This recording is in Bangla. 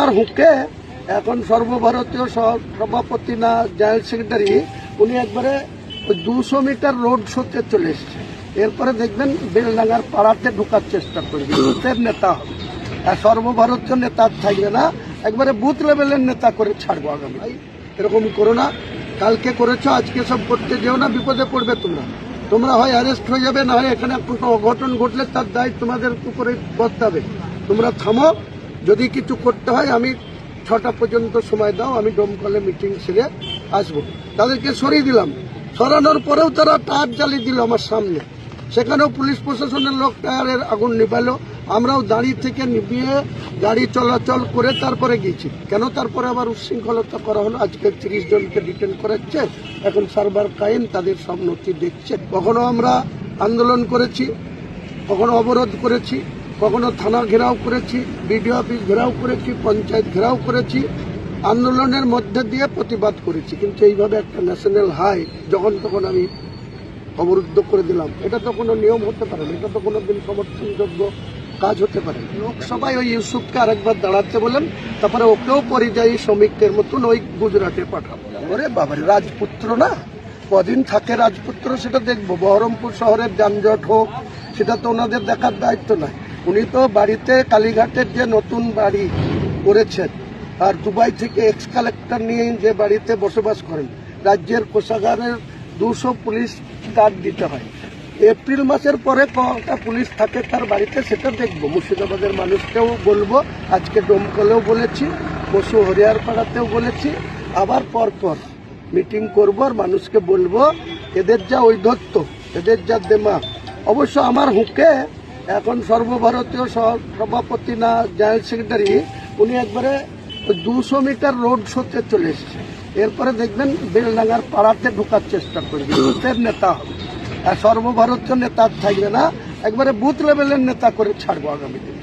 আমার হুকে এখন সর্বভারতীয় সভাপতি না জেনারেল সেক্রেটারি, উনি একবারে 200 মিটার রোড শোতে চলে এসছে। এরপরে দেখবেন বেলডাঙ্গার পাড়াতে ঢোকার চেষ্টা করবে, বুথের নেতা হবে। আর সর্বভারতীয় নেতা থাকবে না, একবারে বুথ লেভেলের নেতা করে ছাড়বো আগামী। এরকম করো না, কালকে করেছো আজকে সব করতে যেও না, বিপদে পড়বে তোমরা হয় অ্যারেস্ট হয়ে যাবে, না হয় এখানে কোনো অঘটন ঘটলে তার দায় তোমাদের উপরে বর্তাবে। তোমরা থামো, যদি কিছু করতে হয় আমি 6টা পর্যন্ত সময় দাও, আমি ডোমকলে মিটিং সেরে আসবো। তাদেরকে সরিয়ে দিলাম, সরানোর পরেও তারা টায়ার জ্বালিয়ে দিল আমার সামনে। সেখানেও পুলিশ প্রশাসনের লোক টায়ারের আগুন নিভালো, আমরাও দাঁড়িয়ে থেকে নিভিয়ে গাড়ি চলাচল করে তারপরে গেছি। কেন তারপরে আবার উচ্ছৃঙ্খলতা করা হলো? আজকে 30 জনকে ডিটেন করাচ্ছে, এখন সার্ভার কায়েম, তাদের সব নথি দেখছে। কখনো আমরা আন্দোলন করেছি, কখনো অবরোধ করেছি, কখনো থানা ঘেরাও করেছি, বিডিও অফিস ঘেরাও করেছি, পঞ্চায়েত ঘেরাও করেছি, আন্দোলনের মধ্যে দিয়ে প্রতিবাদ করেছি। কিন্তু এইভাবে একটা ন্যাশনাল হাই যখন তখন আমি অবরুদ্ধ করে দিলাম, এটা তো কোনো নিয়ম হতে পারে না, এটা তো কোনোদিন সমর্থনযোগ্য কাজ হতে পারে না। লোকসভায় ওই ইউসুফকে আরেকবার দাঁড়াতে বলেন, তারপরে ওকেও পরিযায়ী শ্রমিকদের মতন ওই গুজরাটে পাঠাবো। ওরে বাবারে, রাজপুত্র না, কদিন থাকে রাজপুত্র সেটা দেখবো। বহরমপুর শহরের যানজট হোক, সেটা তো ওনাদের দেখার দায়িত্ব নয়। উনি তো বাড়িতে কালীঘাটের যে নতুন বাড়ি করেছেন, আর দুবাই থেকে এক্স কালেক্টর নিয়ে যে বাড়িতে বসবাস করেন, রাজ্যের কোষাগারের 200 পুলিশ গার্ড দিতে হয়। এপ্রিল মাসের পরে কটা পুলিশ থাকে তার বাড়িতে, সেটা দেখবো। মুর্শিদাবাদের মানুষকেও বলবো, আজকে ডোমকলেও বলেছি, পশু হরিয়ারপাড়াতেও বলেছি, আবার পরপর মিটিং করবো আর মানুষকে বলবো এদের যা ঔদ্ধত্য, এদের যা দেমাগ। অবশ্য আমার হুকে এখন সর্বভারতীয় সভাপতি না জেনারেল সেক্রেটারি, উনি একবারে 200 মিটার রোড শোতে চলে এসছে। এরপরে দেখবেন বেলডাঙ্গার পাড়াতে ঢোকার চেষ্টা করবে, বুথের নেতা হবে। আর সর্বভারতীয় নেতা থাকবে না, একবারে বুথ লেভেলের নেতা করে ছাড়বো আগামী দিনে।